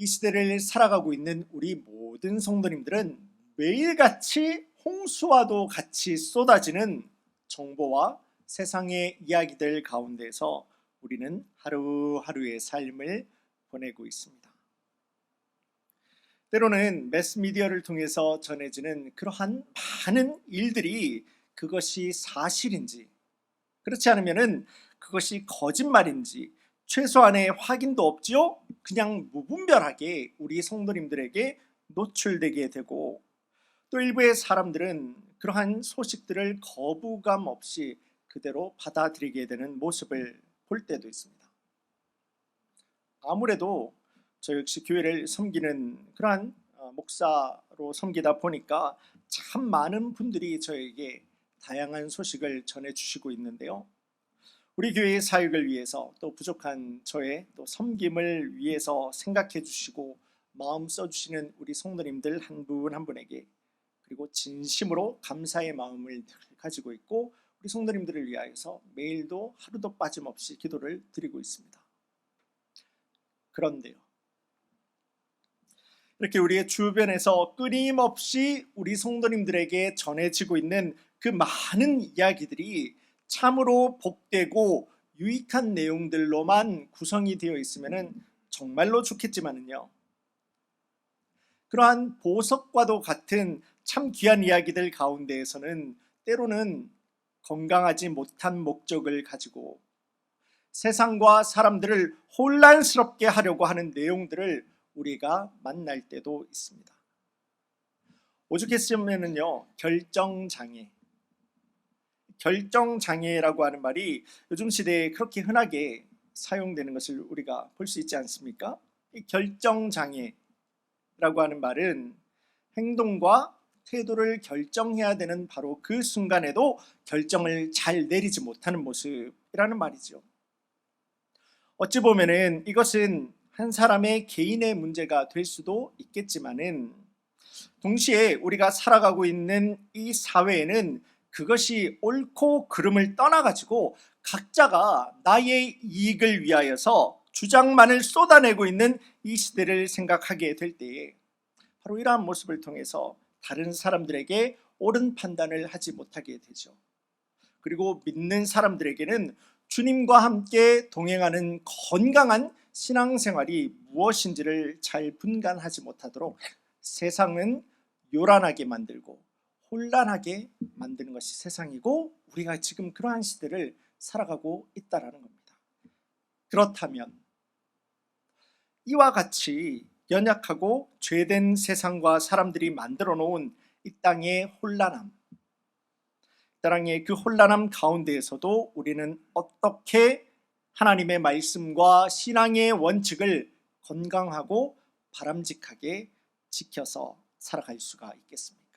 시대를 살아가고 있는 우리 모든 성도님들은 매일같이 홍수와도 같이 쏟아지는 정보와 세상의 이야기들 가운데서 우리는 하루하루의 삶을 보내고 있습니다. 때로는 매스미디어를 통해서 전해지는 그러한 많은 일들이 그것이 사실인지, 그렇지 않으면 그것이 거짓말인지 최소한의 확인도 없지요. 그냥 무분별하게 우리 성도님들에게 노출되게 되고, 또 일부의 사람들은 그러한 소식들을 거부감 없이 그대로 받아들이게 되는 모습을 볼 때도 있습니다. 아무래도 저 역시 교회를 섬기는 그러한 목사로 섬기다 보니까 참 많은 분들이 저에게 다양한 소식을 전해주시고 있는데요. 우리 교회의 사역을 위해서, 또 부족한 저의 또 섬김을 위해서 생각해 주시고 마음 써주시는 우리 성도님들 한 분 한 분에게, 그리고 진심으로 감사의 마음을 가지고 있고 우리 성도님들을 위하여서 매일도 하루도 빠짐없이 기도를 드리고 있습니다. 그런데요, 이렇게 우리의 주변에서 끊임없이 우리 성도님들에게 전해지고 있는 그 많은 이야기들이 참으로 복되고 유익한 내용들로만 구성이 되어 있으면 정말로 좋겠지만은요, 그러한 보석과도 같은 참 귀한 이야기들 가운데에서는 때로는 건강하지 못한 목적을 가지고 세상과 사람들을 혼란스럽게 하려고 하는 내용들을 우리가 만날 때도 있습니다. 오죽했으면은요, 결정장애라고 하는 말이 요즘 시대에 그렇게 흔하게 사용되는 것을 우리가 볼 수 있지 않습니까? 이 결정장애라고 하는 말은 행동과 태도를 결정해야 되는 바로 그 순간에도 결정을 잘 내리지 못하는 모습이라는 말이죠. 어찌 보면은 이것은 한 사람의 개인의 문제가 될 수도 있겠지만은, 동시에 우리가 살아가고 있는 이 사회에는 그것이 옳고 그름을 떠나가지고 각자가 나의 이익을 위하여서 주장만을 쏟아내고 있는 이 시대를 생각하게 될 때에 바로 이러한 모습을 통해서 다른 사람들에게 옳은 판단을 하지 못하게 되죠. 그리고 믿는 사람들에게는 주님과 함께 동행하는 건강한 신앙생활이 무엇인지를 잘 분간하지 못하도록 세상은 요란하게 만들고 혼란하게 만드는 것이 세상이고, 우리가 지금 그러한 시대를 살아가고 있다는 겁니다. 그렇다면 이와 같이 연약하고 죄된 세상과 사람들이 만들어 놓은 이 땅의 혼란함, 땅의 그 혼란함 가운데에서도 우리는 어떻게 하나님의 말씀과 신앙의 원칙을 건강하고 바람직하게 지켜서 살아갈 수가 있겠습니까?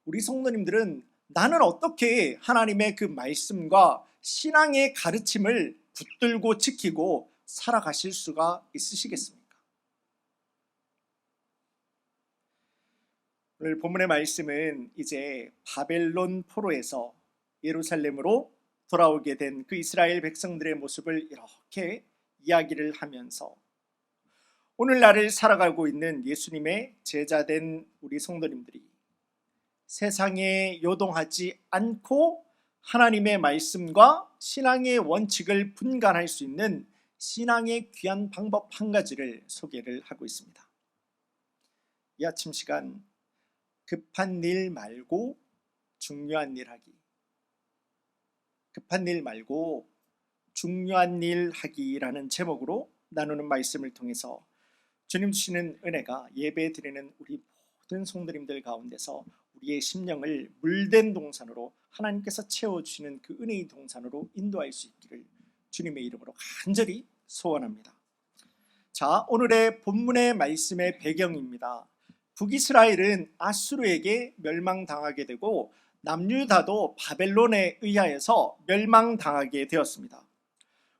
우리 성도님들은 나는 어떻게 하나님의 그 말씀과 신앙의 가르침을 붙들고 지키고 살아가실 수가 있으시겠습니까? 오늘 본문의 말씀은 이제 바벨론 포로에서 예루살렘으로 돌아오게 된 그 이스라엘 백성들의 모습을 이렇게 이야기를 하면서 오늘날을 살아가고 있는 예수님의 제자된 우리 성도님들이 세상에 요동하지 않고 하나님의 말씀과 신앙의 원칙을 분간할 수 있는 신앙의 귀한 방법 한 가지를 소개를 하고 있습니다. 이 아침 시간, 급한 일 말고 중요한 일 하기. 급한 일 말고 중요한 일 하기라는 제목으로 나누는 말씀을 통해서 주님 주시는 은혜가 예배 드리는 우리 모든 성도님들 가운데서 우리의 심령을 물된 동산으로 하나님께서 채워주시는 그 은혜의 동산으로 인도할 수 있기를 주님의 이름으로 간절히 소원합니다. 자, 오늘의 본문의 말씀의 배경입니다. 북이스라엘은 아수르에게 멸망당하게 되고 남유다도 바벨론에 의하여서 멸망당하게 되었습니다.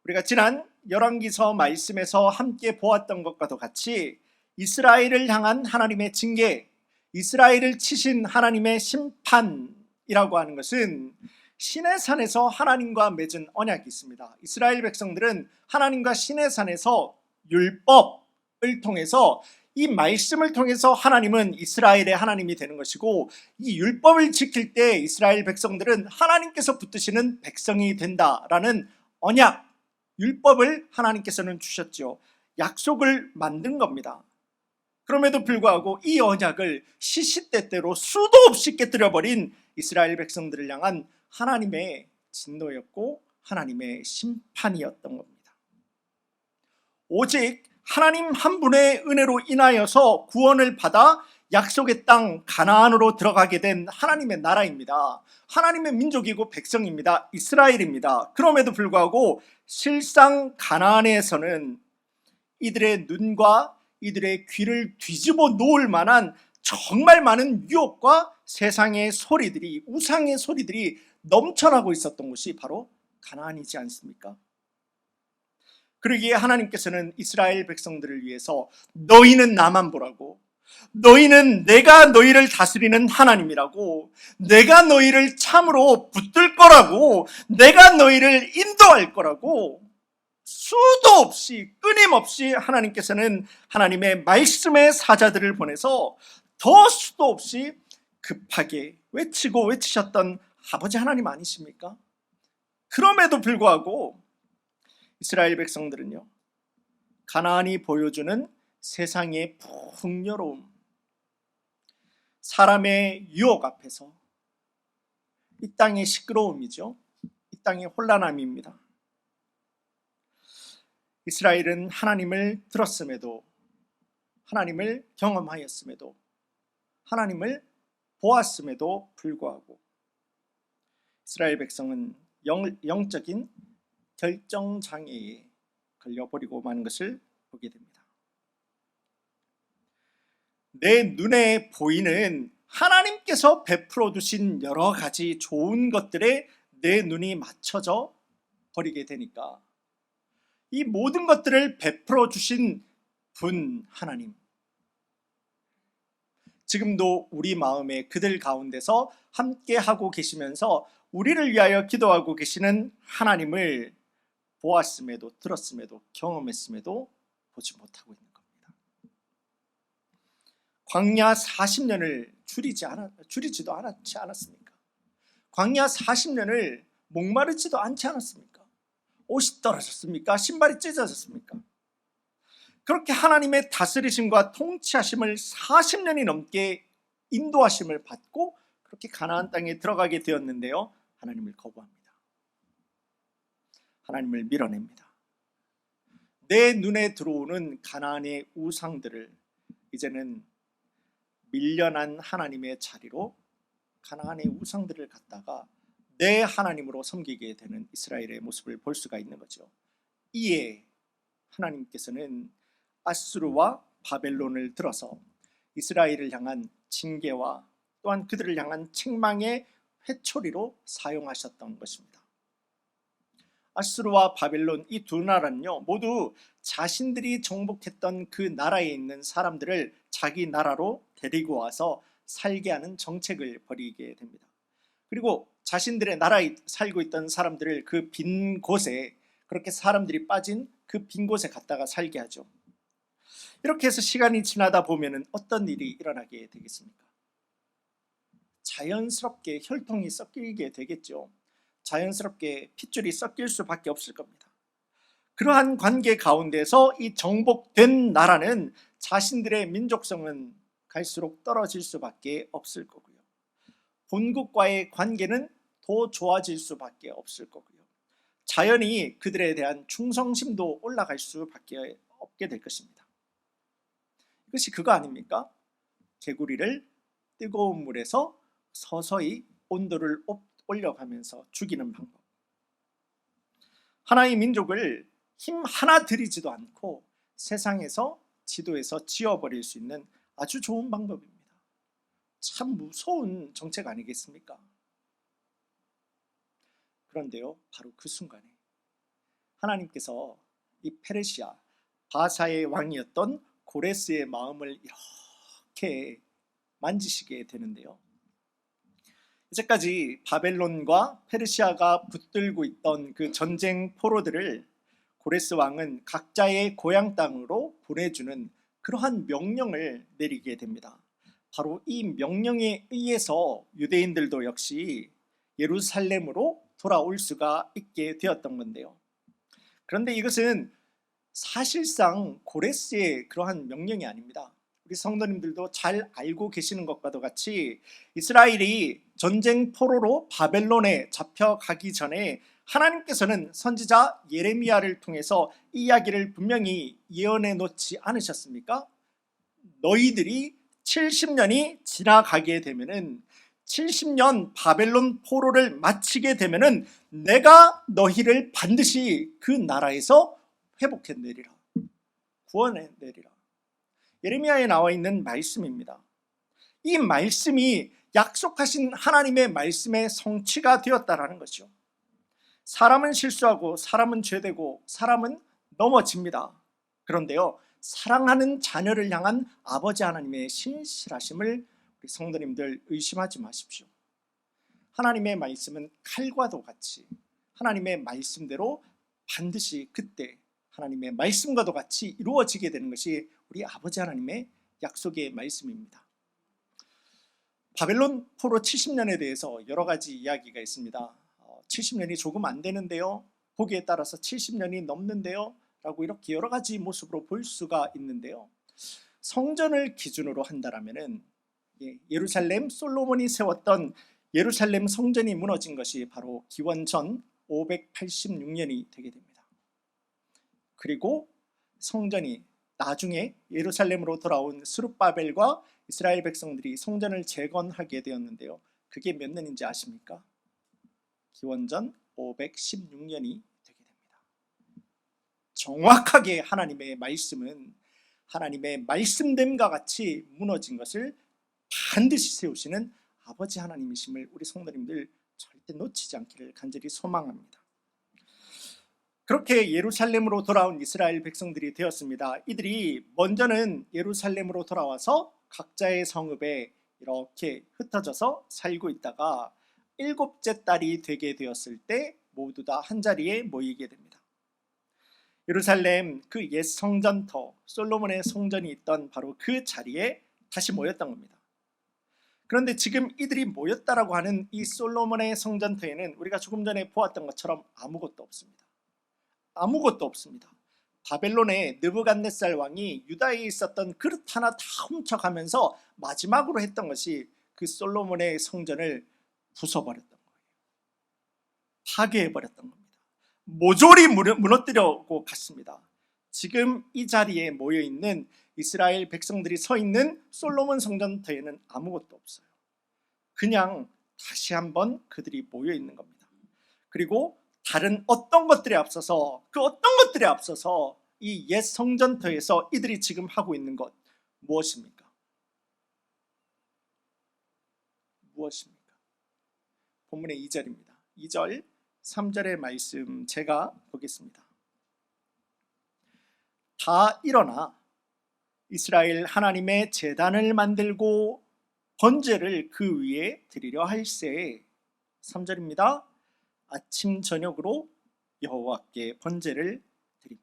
우리가 지난 열왕기서 말씀에서 함께 보았던 것과도 같이 이스라엘을 향한 하나님의 징계, 이스라엘을 치신 하나님의 심판이라고 하는 것은 시내산에서 하나님과 맺은 언약이 있습니다. 이스라엘 백성들은 하나님과 시내산에서 율법을 통해서, 이 말씀을 통해서 하나님은 이스라엘의 하나님이 되는 것이고, 이 율법을 지킬 때 이스라엘 백성들은 하나님께서 붙드시는 백성이 된다라는 언약, 율법을 하나님께서는 주셨죠. 약속을 만든 겁니다. 그럼에도 불구하고 이 언약을 시시때때로 수도 없이 깨뜨려버린 이스라엘 백성들을 향한 하나님의 진노였고 하나님의 심판이었던 겁니다. 오직 하나님 한 분의 은혜로 인하여서 구원을 받아 약속의 땅 가나안으로 들어가게 된 하나님의 나라입니다. 하나님의 민족이고 백성입니다. 이스라엘입니다. 그럼에도 불구하고 실상 가나안에서는 이들의 눈과 이들의 귀를 뒤집어 놓을 만한 정말 많은 유혹과 세상의 소리들이, 우상의 소리들이 넘쳐나고 있었던 곳이 바로 가나안이지 않습니까? 그러기에 하나님께서는 이스라엘 백성들을 위해서 너희는 나만 보라고, 너희는 내가 너희를 다스리는 하나님이라고, 내가 너희를 참으로 붙들 거라고, 내가 너희를 인도할 거라고, 수도 없이 끊임없이 하나님께서는 하나님의 말씀의 사자들을 보내서 더 수도 없이 급하게 외치고 외치셨던 아버지 하나님 아니십니까? 그럼에도 불구하고 이스라엘 백성들은요, 가나안이 보여주는 세상의 풍요로움, 사람의 유혹 앞에서, 이 땅의 시끄러움이죠, 이 땅의 혼란함입니다. 이스라엘은 하나님을 들었음에도, 하나님을 경험하였음에도, 하나님을 보았음에도 불구하고 이스라엘 백성은 영적인 결정장애에 걸려버리고 마는 것을 보게 됩니다. 내 눈에 보이는 하나님께서 베풀어 두신 여러 가지 좋은 것들에 내 눈이 맞춰져 버리게 되니까 이 모든 것들을 베풀어 주신 분 하나님, 지금도 우리 마음에 그들 가운데서 함께 하고 계시면서 우리를 위하여 기도하고 계시는 하나님을 보았음에도, 들었음에도, 경험했음에도 보지 못하고 있는 겁니다. 광야 40년을 줄이지도 않지 않았습니까? 광야 40년을 목마르지도 않지 않았습니까? 옷이 떨어졌습니까? 신발이 찢어졌습니까? 그렇게 하나님의 다스리심과 통치하심을 40년이 넘게 인도하심을 받고 그렇게 가나안 땅에 들어가게 되었는데요, 하나님을 거부합니다. 하나님을 밀어냅니다. 내 눈에 들어오는 가나안의 우상들을 이제는 밀려난 하나님의 자리로 가나안의 우상들을 갖다가 내 하나님으로 섬기게 되는 이스라엘의 모습을 볼 수가 있는 거죠. 이에 하나님께서는 아수르와 바벨론을 들어서 이스라엘을 향한 징계와 또한 그들을 향한 책망의 회초리로 사용하셨던 것입니다. 아수르와 바벨론, 이 두 나라는요, 모두 자신들이 정복했던 그 나라에 있는 사람들을 자기 나라로 데리고 와서 살게 하는 정책을 벌이게 됩니다. 그리고 자신들의 나라에 살고 있던 사람들을 그 빈 곳에, 그렇게 사람들이 빠진 그 빈 곳에 갔다가 살게 하죠. 이렇게 해서 시간이 지나다 보면은 어떤 일이 일어나게 되겠습니까? 자연스럽게 혈통이 섞이게 되겠죠. 자연스럽게 핏줄이 섞일 수밖에 없을 겁니다. 그러한 관계 가운데서 이 정복된 나라는 자신들의 민족성은 갈수록 떨어질 수밖에 없을 거고요, 본국과의 관계는 더 좋아질 수밖에 없을 거고요, 자연히 그들에 대한 충성심도 올라갈 수밖에 없게 될 것입니다. 이것이 그거 아닙니까? 개구리를 뜨거운 물에서 서서히 온도를 올려가면서 죽이는 방법. 하나의 민족을 힘 하나 들이지도 않고 세상에서, 지도에서 지워버릴 수 있는 아주 좋은 방법입니다. 참 무서운 정책 아니겠습니까? 그런데요, 바로 그 순간에 하나님께서 이 페르시아 바사의 왕이었던 고레스의 마음을 이렇게 만지시게 되는데요, 이제까지 바벨론과 페르시아가 붙들고 있던 그 전쟁 포로들을 고레스 왕은 각자의 고향 땅으로 보내주는 그러한 명령을 내리게 됩니다. 바로 이 명령에 의해서 유대인들도 역시 예루살렘으로 돌아올 수가 있게 되었던 건데요. 그런데 이것은 사실상 고레스의 그러한 명령이 아닙니다. 우리 성도님들도 잘 알고 계시는 것과도 같이 이스라엘이 전쟁 포로로 바벨론에 잡혀가기 전에 하나님께서는 선지자 예레미야를 통해서 이 이야기를 분명히 예언해 놓지 않으셨습니까? 너희들이 70년이 지나가게 되면은 70년 바벨론 포로를 마치게 되면은 내가 너희를 반드시 그 나라에서 회복해내리라, 구원해내리라. 예레미야에 나와 있는 말씀입니다. 이 말씀이 약속하신 하나님의 말씀의 성취가 되었다라는 것이죠. 사람은 실수하고 사람은 죄되고 사람은 넘어집니다. 그런데요, 사랑하는 자녀를 향한 아버지 하나님의 신실하심을 우리 성도님들 의심하지 마십시오. 하나님의 말씀은 칼과도 같이 하나님의 말씀대로 반드시 그때 하나님의 말씀과도 같이 이루어지게 되는 것이 우리 아버지 하나님의 약속의 말씀입니다. 바벨론 포로 70년에 대해서 여러 가지 이야기가 있습니다. 70년이 조금 안 되는데요, 보기에 따라서 70년이 넘는데요 라고 이렇게 여러 가지 모습으로 볼 수가 있는데요, 성전을 기준으로 한다라면은 예루살렘 솔로몬이 세웠던 예루살렘 성전이 무너진 것이 바로 기원전 586년이 되게 됩니다. 그리고 성전이 나중에 예루살렘으로 돌아온 스룹바벨과 이스라엘 백성들이 성전을 재건하게 되었는데요, 그게 몇 년인지 아십니까? 기원전 516년이 되게 됩니다. 정확하게 하나님의 말씀은 하나님의 말씀됨과 같이 무너진 것을 반드시 세우시는 아버지 하나님이심을 우리 성도님들 절대 놓치지 않기를 간절히 소망합니다. 그렇게 예루살렘으로 돌아온 이스라엘 백성들이 되었습니다. 이들이 먼저는 예루살렘으로 돌아와서 각자의 성읍에 이렇게 흩어져서 살고 있다가 7째 달이 되게 되었을 때 모두 다 한자리에 모이게 됩니다. 예루살렘 그 옛 성전터 솔로몬의 성전이 있던 바로 그 자리에 다시 모였던 겁니다. 그런데 지금 이들이 모였다라고 하는 이 솔로몬의 성전터에는 우리가 조금 전에 보았던 것처럼 아무것도 없습니다. 아무것도 없습니다. 바벨론의 느부갓네살 왕이 유다에 있었던 그릇 하나 다 훔쳐가면서 마지막으로 했던 것이 그 솔로몬의 성전을 부숴버렸던 거예요. 파괴해버렸던 겁니다. 모조리 무너뜨리고 갔습니다. 지금 이 자리에 모여있는 이스라엘 백성들이 서 있는 솔로몬 성전터에는 아무것도 없어요. 그냥 다시 한번 그들이 모여있는 겁니다. 그리고 다른 어떤 것들에 앞서서 그 어떤 것들에 앞서서 이 옛 성전터에서 이들이 지금 하고 있는 것 무엇입니까? 무엇입니까? 본문의 2절입니다. 2절 3절의 말씀 제가 보겠습니다. 다 일어나 이스라엘 하나님의 제단을 만들고 번제를 그 위에 드리려 할세. 3절입니다. 아침 저녁으로 여호와께 번제를 드리며.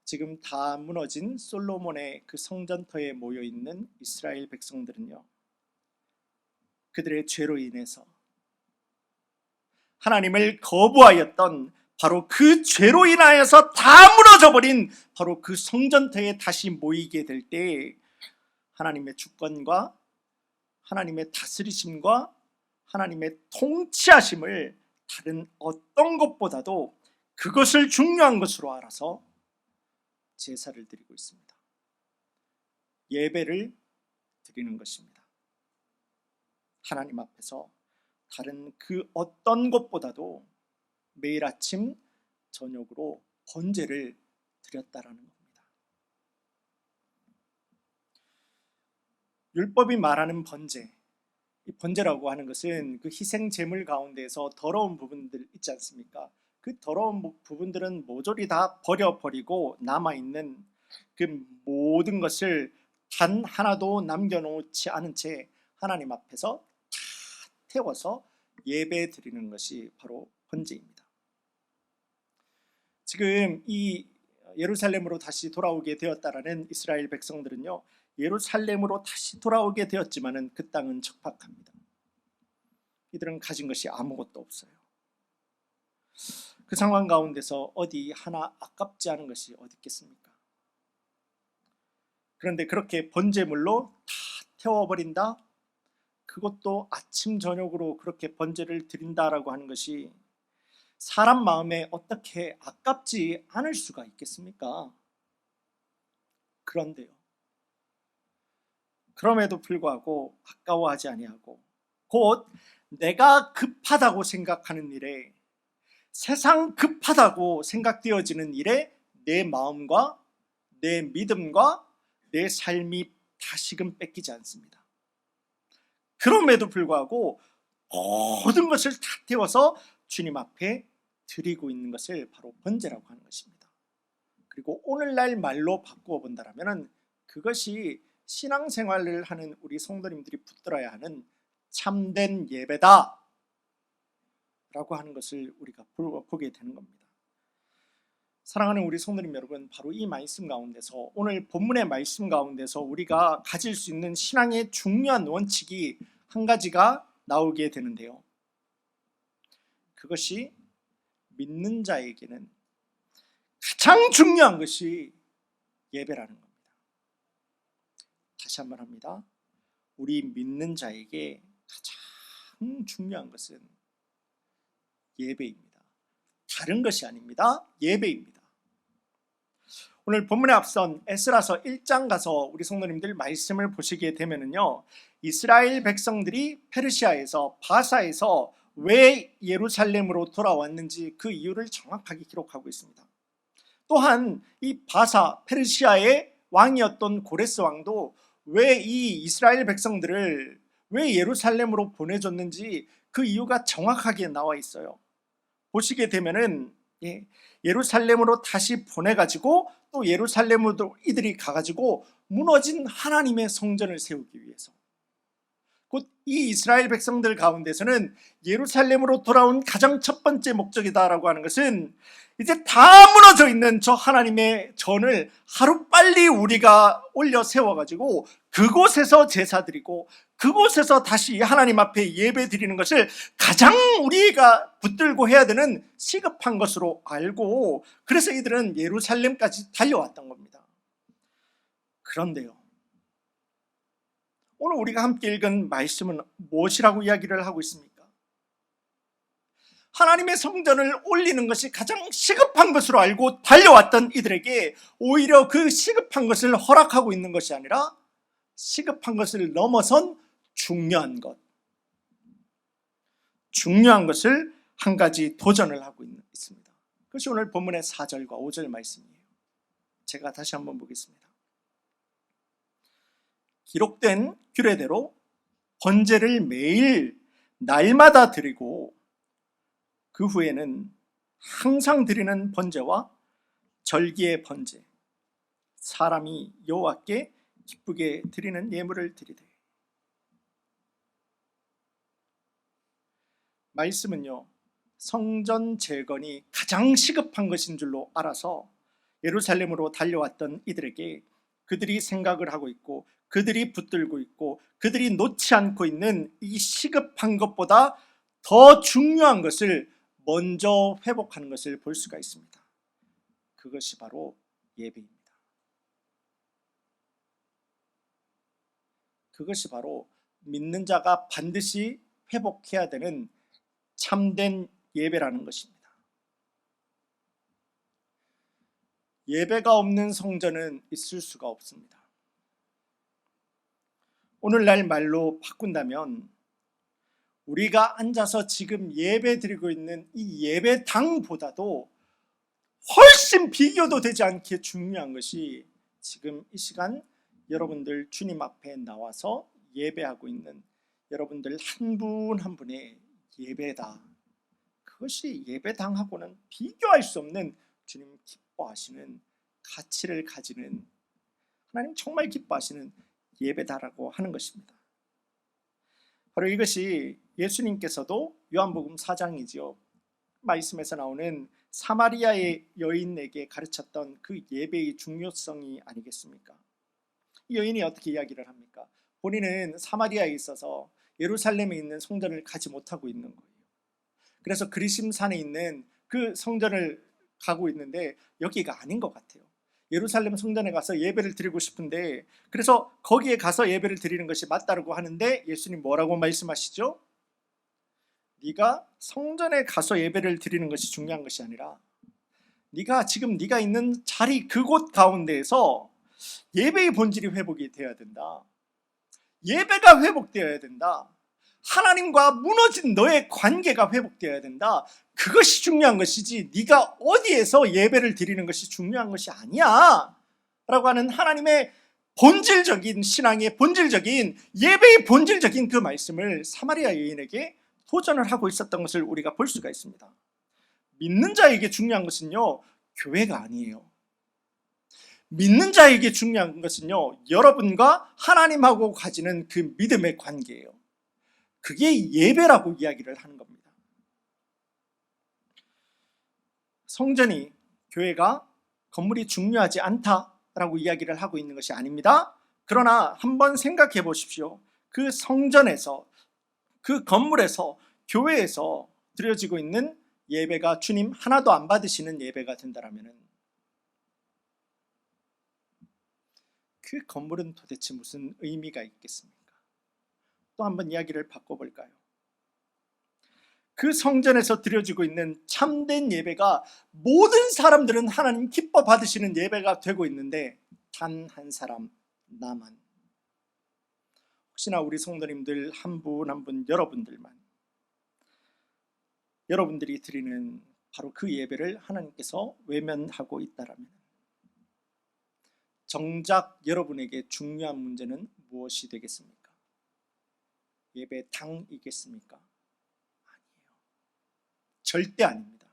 지금 다 무너진 솔로몬의 그 성전터에 모여있는 이스라엘 백성들은요, 그들의 죄로 인해서 하나님을 거부하였던 바로 그 죄로 인하여서 다 무너져버린 바로 그 성전터에 다시 모이게 될 때 하나님의 주권과 하나님의 다스리심과 하나님의 통치하심을 다른 어떤 것보다도 그것을 중요한 것으로 알아서 제사를 드리고 있습니다. 예배를 드리는 것입니다. 하나님 앞에서 다른 그 어떤 것보다도 매일 아침 저녁으로 번제를 드렸다라는 겁니다. 율법이 말하는 번제, 이 번제라고 하는 것은 그 희생 제물 가운데에서 더러운 부분들 있지 않습니까? 그 더러운 부분들은 모조리 다 버려버리고 남아있는 그 모든 것을 단 하나도 남겨놓지 않은 채 하나님 앞에서 다 태워서 예배 드리는 것이 바로 번제입니다. 지금 이 예루살렘으로 다시 돌아오게 되었다라는 이스라엘 백성들은요, 예루살렘으로 다시 돌아오게 되었지만은 그 땅은 척박합니다. 이들은 가진 것이 아무것도 없어요. 그 상황 가운데서 어디 하나 아깝지 않은 것이 어디 있겠습니까? 그런데 그렇게 번제물로 다 태워버린다? 그것도 아침 저녁으로 그렇게 번제를 드린다라고 하는 것이 사람 마음에 어떻게 아깝지 않을 수가 있겠습니까? 그런데요, 그럼에도 불구하고 아까워하지 아니하고 곧 내가 급하다고 생각하는 일에, 세상 급하다고 생각되어지는 일에 내 마음과 내 믿음과 내 삶이 다시금 뺏기지 않습니다. 그럼에도 불구하고 모든 것을 다 태워서 주님 앞에 드리고 있는 것을 바로 번제라고 하는 것입니다. 그리고 오늘날 말로 바꾸어 본다면 그것이 신앙생활을 하는 우리 성도님들이 붙들어야 하는 참된 예배다 라고 하는 것을 우리가 보게 되는 겁니다. 사랑하는 우리 성도님 여러분, 바로 이 말씀 가운데서, 오늘 본문의 말씀 가운데서 우리가 가질 수 있는 신앙의 중요한 원칙이 한 가지가 나오게 되는데요, 그것이 믿는 자에게는 가장 중요한 것이 예배라는 겁니다. 다시 한번 합니다. 우리 믿는 자에게 가장 중요한 것은 예배입니다. 다른 것이 아닙니다. 예배입니다. 오늘 본문에 앞선 에스라서 1장 가서 우리 성도님들 말씀을 보시게 되면은요, 이스라엘 백성들이 페르시아에서, 바사에서 왜 예루살렘으로 돌아왔는지 그 이유를 정확하게 기록하고 있습니다. 또한 이 바사, 페르시아의 왕이었던 고레스 왕도 왜 이 이스라엘 백성들을 왜 예루살렘으로 보내줬는지 그 이유가 정확하게 나와 있어요. 보시게 되면은 예루살렘으로 다시 보내가지고 또 예루살렘으로 이들이 가가지고 무너진 하나님의 성전을 세우기 위해서, 곧 이 이스라엘 백성들 가운데서는 예루살렘으로 돌아온 가장 첫 번째 목적이다라고 하는 것은 이제 다 무너져 있는 저 하나님의 전을 하루빨리 우리가 올려 세워가지고 그곳에서 제사 드리고 그곳에서 다시 하나님 앞에 예배 드리는 것을 가장 우리가 붙들고 해야 되는 시급한 것으로 알고, 그래서 이들은 예루살렘까지 달려왔던 겁니다. 그런데요, 오늘 우리가 함께 읽은 말씀은 무엇이라고 이야기를 하고 있습니까? 하나님의 성전을 올리는 것이 가장 시급한 것으로 알고 달려왔던 이들에게 오히려 그 시급한 것을 허락하고 있는 것이 아니라 시급한 것을 넘어선 중요한 것을 한 가지 도전을 하고 있습니다. 그것이 오늘 본문의 4절과 5절 말씀이에요. 제가 다시 한번 보겠습니다. 기록된 규례대로 번제를 매일 날마다 드리고 그 후에는 항상 드리는 번제와 절기의 번제, 사람이 여호와께 기쁘게 드리는 예물을 드리되. 말씀은요, 성전 재건이 가장 시급한 것인 줄로 알아서 예루살렘으로 달려왔던 이들에게 그들이 생각을 하고 있고 그들이 붙들고 있고 그들이 놓지 않고 있는 이 시급한 것보다 더 중요한 것을 먼저 회복하는 것을 볼 수가 있습니다. 그것이 바로 예배입니다. 그것이 바로 믿는 자가 반드시 회복해야 되는 참된 예배라는 것입니다. 예배가 없는 성전은 있을 수가 없습니다. 오늘날 말로 바꾼다면 우리가 앉아서 지금 예배 드리고 있는 이 예배당보다도 훨씬 비교도 되지 않게 중요한 것이 지금 이 시간 여러분들 주님 앞에 나와서 예배하고 있는 여러분들 한 분 한 분의 예배다. 그것이 예배당하고는 비교할 수 없는 주님 기뻐하시는 가치를 가지는, 하나님 정말 기뻐하시는 예배다라고 하는 것입니다. 바로 이것이 예수님께서도 요한복음 4장이지요. 말씀에서 나오는 사마리아의 여인에게 가르쳤던 그 예배의 중요성이 아니겠습니까? 이 여인이 어떻게 이야기를 합니까? 본인은 사마리아에 있어서 예루살렘에 있는 성전을 가지 못하고 있는 거예요. 그래서 그리심산에 있는 그 성전을 가고 있는데 여기가 아닌 것 같아요. 예루살렘 성전에 가서 예배를 드리고 싶은데, 그래서 거기에 가서 예배를 드리는 것이 맞다고 하는데 예수님 뭐라고 말씀하시죠? 네가 성전에 가서 예배를 드리는 것이 중요한 것이 아니라 네가 지금 네가 있는 자리 그곳 가운데에서 예배의 본질이 회복이 되어야 된다. 예배가 회복되어야 된다. 하나님과 무너진 너의 관계가 회복되어야 된다. 그것이 중요한 것이지 네가 어디에서 예배를 드리는 것이 중요한 것이 아니야 라고 하는 하나님의 본질적인 신앙의 본질적인 예배의 본질적인 그 말씀을 사마리아 여인에게 도전을 하고 있었던 것을 우리가 볼 수가 있습니다. 믿는 자에게 중요한 것은요, 교회가 아니에요. 믿는 자에게 중요한 것은요, 여러분과 하나님하고 가지는 그 믿음의 관계예요. 그게 예배라고 이야기를 하는 겁니다. 성전이, 교회가, 건물이 중요하지 않다라고 이야기를 하고 있는 것이 아닙니다. 그러나 한번 생각해 보십시오. 그 성전에서, 그 건물에서, 교회에서 드려지고 있는 예배가 주님 하나도 안 받으시는 예배가 된다면 그 건물은 도대체 무슨 의미가 있겠습니까? 또 한번 이야기를 바꿔볼까요? 그 성전에서 드려지고 있는 참된 예배가 모든 사람들은 하나님 기뻐 받으시는 예배가 되고 있는데 단 한 사람, 나만. 혹시나 우리 성도님들 한 분 한 분 여러분들만, 여러분들이 드리는 바로 그 예배를 하나님께서 외면하고 있다라면 정작 여러분에게 중요한 문제는 무엇이 되겠습니까? 예배 당이겠습니까? 아니에요. 절대 아닙니다.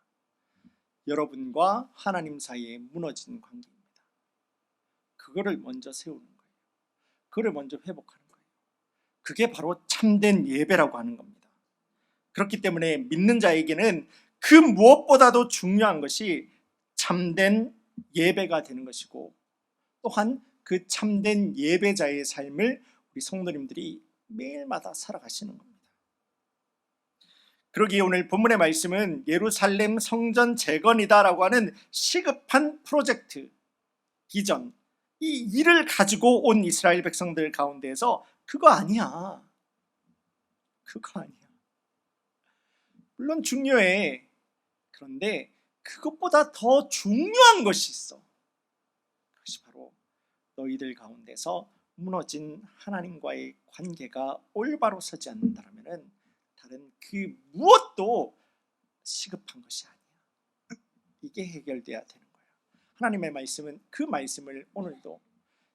여러분과 하나님 사이에 무너진 관계입니다. 그거를 먼저 세우는 거예요. 그거를 먼저 회복하는 거예요. 그게 바로 참된 예배라고 하는 겁니다. 그렇기 때문에 믿는 자에게는 그 무엇보다도 중요한 것이 참된 예배가 되는 것이고, 또한 그 참된 예배자의 삶을 우리 성도님들이 매일마다 살아가시는 겁니다. 그러기에 오늘 본문의 말씀은 예루살렘 성전 재건이다라고 하는 시급한 프로젝트, 비전, 이 일을 가지고 온 이스라엘 백성들 가운데에서 그거 아니야. 그거 아니야. 물론 중요해. 그런데 그것보다 더 중요한 것이 있어. 그것이 바로 너희들 가운데서 무너진 하나님과의 관계가 올바로 서지 않는다면 다른 그 무엇도 시급한 것이 아니야. 이게 해결돼야 되는 거야. 하나님의 말씀은 그 말씀을 오늘도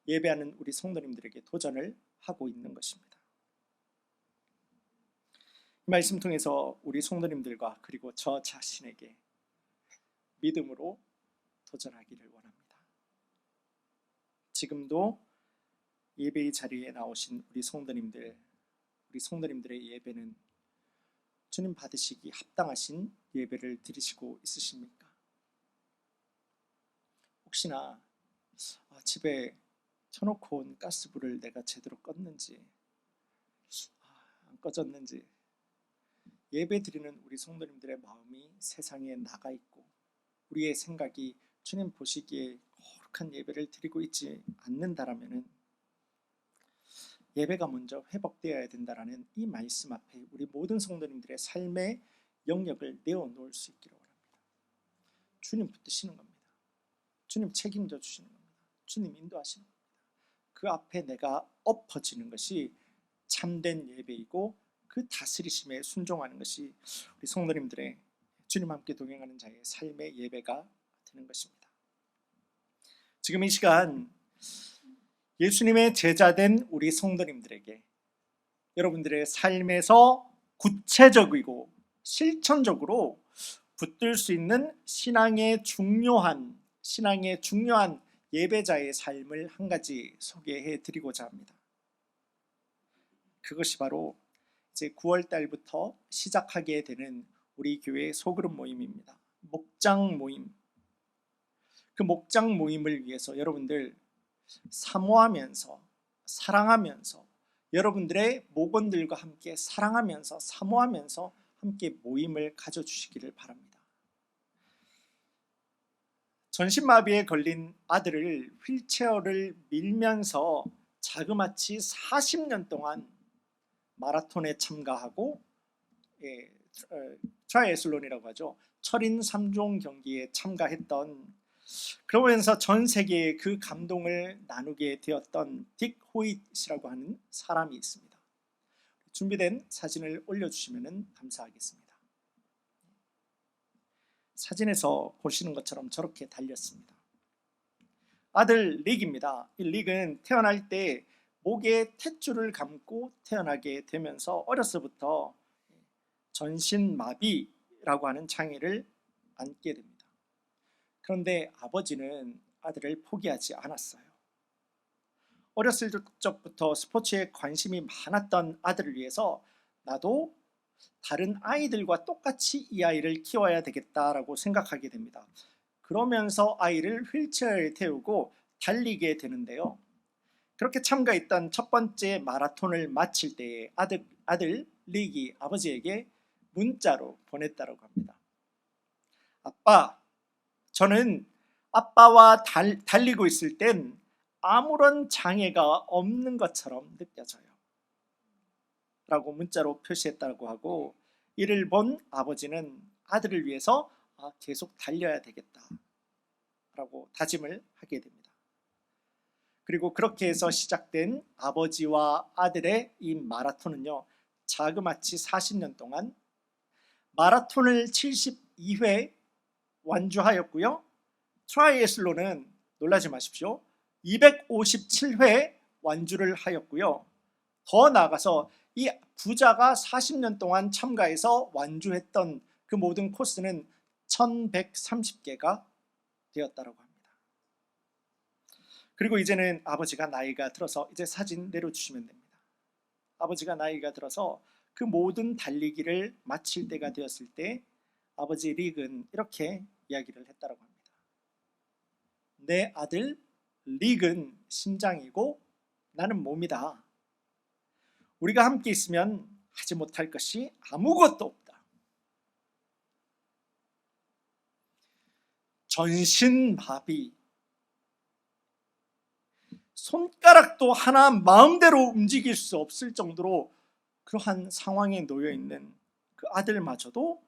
예배하는 우리 성도님들에게 도전을 하고 있는 것입니다. 이 말씀 통해서 우리 성도님들과 그리고 저 자신에게 믿음으로 도전하기를 원합니다. 지금도 예배의 자리에 나오신 우리 성도님들, 우리 성도님들의 예배는 주님 받으시기 합당하신 예배를 드리시고 있으십니까? 혹시나 집에 켜놓고 온 가스불을 내가 제대로 껐는지, 안 꺼졌는지, 예배 드리는 우리 성도님들의 마음이 세상에 나가 있고 우리의 생각이 주님 보시기에 거룩한 예배를 드리고 있지 않는다라면 예배가 먼저 회복되어야 된다라는 이 말씀 앞에 우리 모든 성도님들의 삶의 영역을 내어놓을 수 있기를 원합니다. 주님 붙드시는 겁니다. 주님 책임져 주시는 겁니다. 주님 인도하시는 겁니다. 그 앞에 내가 엎어지는 것이 참된 예배이고 그 다스리심에 순종하는 것이 우리 성도님들의 주님 함께 동행하는 자의 삶의 예배가 되는 것입니다. 지금 이 시간 예수님의 제자된 우리 성도님들에게 여러분들의 삶에서 구체적이고 실천적으로 붙들 수 있는 신앙의 중요한 예배자의 삶을 한 가지 소개해 드리고자 합니다. 그것이 바로 이제 9월 달부터 시작하게 되는 우리 교회의 소그룹 모임입니다. 목장 모임. 그 목장 모임을 위해서 여러분들 사모하면서 사랑하면서 여러분들의 목원들과 함께 사랑하면서 사모하면서 함께 모임을 가져주시기를 바랍니다. 전신마비에 걸린 아들을 휠체어를 밀면서 자그마치 40년 동안 마라톤에 참가하고 트라이애슬론이라고 하죠. 철인 3종 경기에 참가했던, 그러면서 전 세계에 그 감동을 나누게 되었던 딕 호잇이라고 하는 사람이 있습니다. 준비된 사진을 올려주시면 감사하겠습니다. 사진에서 보시는 것처럼 저렇게 달렸습니다. 아들 릭입니다. 이 릭은 태어날 때 목에 탯줄을 감고 태어나게 되면서 어려서부터 전신마비라고 하는 장애를 안게 됩니다. 그런데 아버지는 아들을 포기하지 않았어요. 어렸을 적부터 스포츠에 관심이 많았던 아들을 위해서 나도 다른 아이들과 똑같이 이 아이를 키워야 되겠다라고 생각하게 됩니다. 그러면서 아이를 휠체어에 태우고 달리게 되는데요. 그렇게 참가했던 첫 번째 마라톤을 마칠 때에 아들 릭이 아버지에게 문자로 보냈다고 합니다. 아빠, 저는 아빠와 달리고 있을 땐 아무런 장애가 없는 것처럼 느껴져요 라고 문자로 표시했다고 하고, 이를 본 아버지는 아들을 위해서 계속 달려야 되겠다 라고 다짐을 하게 됩니다. 그리고 그렇게 해서 시작된 아버지와 아들의 이 마라톤은요, 자그마치 40년 동안 마라톤을 72회 완주하였고요, 트라이애슬론은 놀라지 마십시오, 257회 완주를 하였고요, 더 나아가서 이 부자가 40년 동안 참가해서 완주했던 그 모든 코스는 1130개가 되었다고 합니다. 그리고 이제는 아버지가 나이가 들어서, 이제 사진 내려주시면 됩니다. 아버지가 나이가 들어서 그 모든 달리기를 마칠 때가 되었을 때 아버지 릭은 이렇게 이야기를 했다고 합니다. 내 아들 릭은 심장이고 나는 몸이다. 우리가 함께 있으면 하지 못할 것이 아무것도 없다. 전신마비, 손가락도 하나 마음대로 움직일 수 없을 정도로 그러한 상황에 놓여 있는 그 아들마저도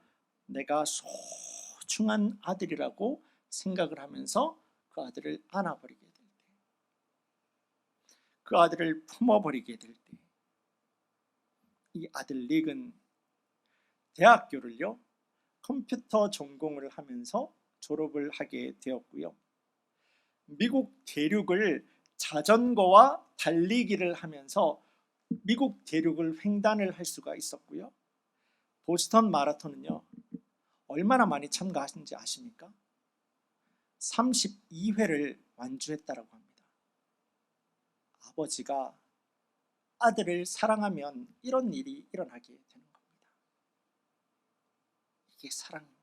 내가 소중한 아들이라고 생각을 하면서 그 아들을 안아버리게 될 때, 그 아들을 품어버리게 될 때, 이 아들 릭은 대학교를요 컴퓨터 전공을 하면서 졸업을 하게 되었고요, 미국 대륙을 자전거와 달리기를 하면서 미국 대륙을 횡단을 할 수가 있었고요, 보스턴 마라톤은요 얼마나 많이 참가하신지 아십니까? 32회를 완주했다고 합니다. 아버지가 아들을 사랑하면 이런 일이 일어나게 되는 겁니다. 이게 사랑입니다.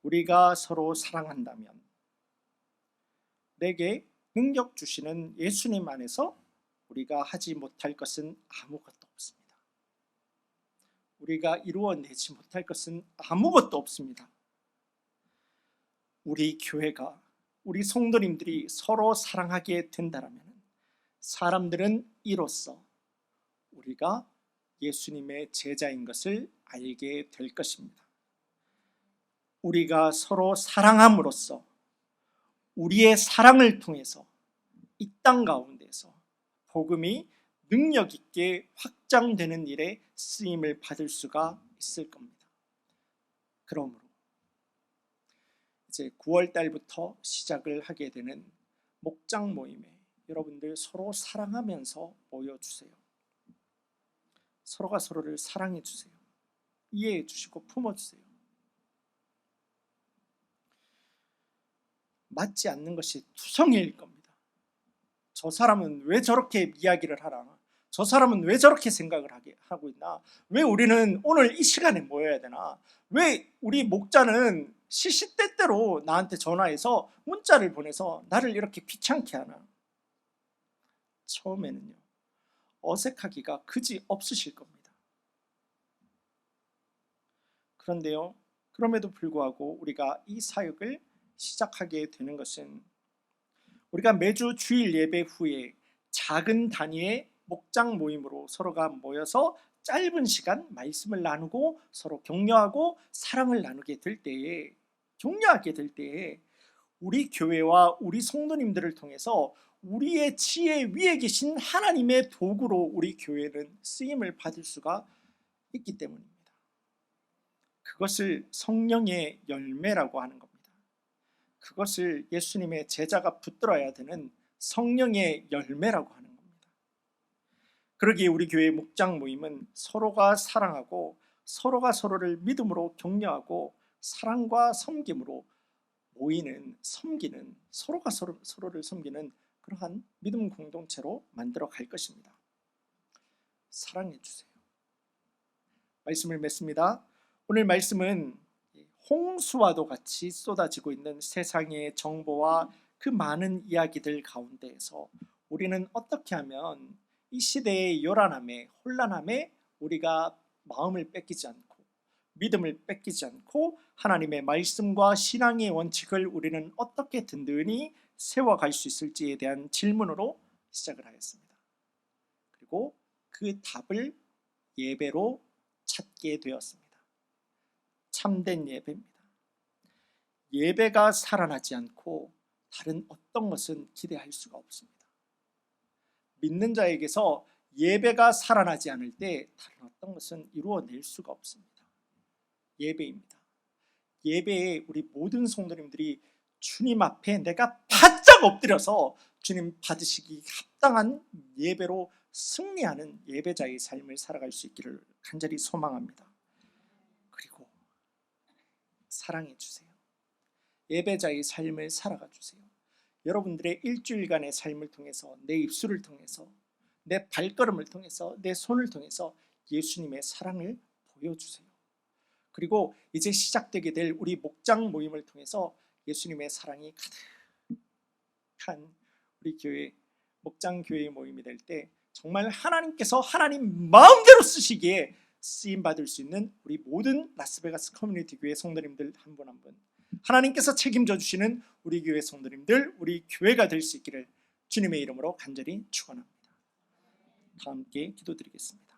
우리가 서로 사랑한다면 내게 능력 주시는 예수님 안에서 우리가 하지 못할 것은 아무것도 없습니다. 우리가 이루어내지 못할 것은 아무것도 없습니다. 우리 교회가, 우리 성도님들이 서로 사랑하게 된다면 사람들은 이로써 우리가 예수님의 제자인 것을 알게 될 것입니다. 우리가 서로 사랑함으로써 우리의 사랑을 통해서 이 땅 가운데서 복음이 능력 있게 확장되는 일에 쓰임을 받을 수가 있을 겁니다. 그러므로 이제 9월 달부터 시작을 하게 되는 목장 모임에 여러분들 서로 사랑하면서 모여주세요. 서로가 서로를 사랑해 주세요. 이해해 주시고 품어주세요. 맞지 않는 것이 투성이일 겁니다. 저 사람은 왜 저렇게 이야기를 하나? 저 사람은 왜 저렇게 생각을 하고 있나? 왜 우리는 오늘 이 시간에 모여야 되나? 왜 우리 목자는 시시때때로 나한테 전화해서 문자를 보내서 나를 이렇게 귀찮게 하나? 처음에는요, 어색하기가 그지 없으실 겁니다. 그런데요, 그럼에도 불구하고 우리가 이 사역을 시작하게 되는 것은 우리가 매주 주일 예배 후에 작은 단위의 목장 모임으로 서로가 모여서 짧은 시간 말씀을 나누고 서로 격려하고 사랑을 나누게 될 때에, 격려하게 될 때에 우리 교회와 우리 성도님들을 통해서 우리의 지혜 위에 계신 하나님의 도구로 우리 교회는 쓰임을 받을 수가 있기 때문입니다. 그것을 성령의 열매라고 하는 겁니다. 그것을 예수님의 제자가 붙들어야 되는 성령의 열매라고 하는 겁니다. 그러기에 우리 교회 목장 모임은 서로가 사랑하고 서로가 서로를 믿음으로 격려하고 사랑과 섬김으로 모이는, 섬기는, 서로가 서로를 섬기는 그러한 믿음 공동체로 만들어 갈 것입니다. 사랑해 주세요. 말씀을 맺습니다. 오늘 말씀은 홍수와도 같이 쏟아지고 있는 세상의 정보와 그 많은 이야기들 가운데에서 우리는 어떻게 하면 이 시대의 요란함에, 혼란함에 우리가 마음을 뺏기지 않고 믿음을 뺏기지 않고 하나님의 말씀과 신앙의 원칙을 우리는 어떻게 든든히 세워갈 수 있을지에 대한 질문으로 시작을 하였습니다. 그리고 그 답을 예배로 찾게 되었습니다. 참된 예배입니다. 예배가 살아나지 않고 다른 어떤 것은 기대할 수가 없습니다. 믿는 자에게서 예배가 살아나지 않을 때 다른 어떤 것은 이루어낼 수가 없습니다. 예배입니다. 예배에 우리 모든 성도님들이 주님 앞에 내가 바짝 엎드려서 주님 받으시기 합당한 예배로 승리하는 예배자의 삶을 살아갈 수 있기를 간절히 소망합니다. 그리고 사랑해 주세요. 예배자의 삶을 살아가 주세요. 여러분들의 일주일간의 삶을 통해서, 내 입술을 통해서, 내 발걸음을 통해서, 내 손을 통해서 예수님의 사랑을 보여주세요. 그리고 이제 시작되게 될 우리 목장 모임을 통해서 예수님의 사랑이 가득한 우리 교회, 목장 교회 모임이 될 때 정말 하나님께서 하나님 마음대로 쓰시기에 쓰임받을 수 있는 우리 모든 라스베가스 커뮤니티 교회 성도님들 한 분 한 분, 하나님께서 책임져 주시는 우리 교회 성도님들, 우리 교회가 될 수 있기를 주님의 이름으로 간절히 축원합니다. 다 함께 기도드리겠습니다.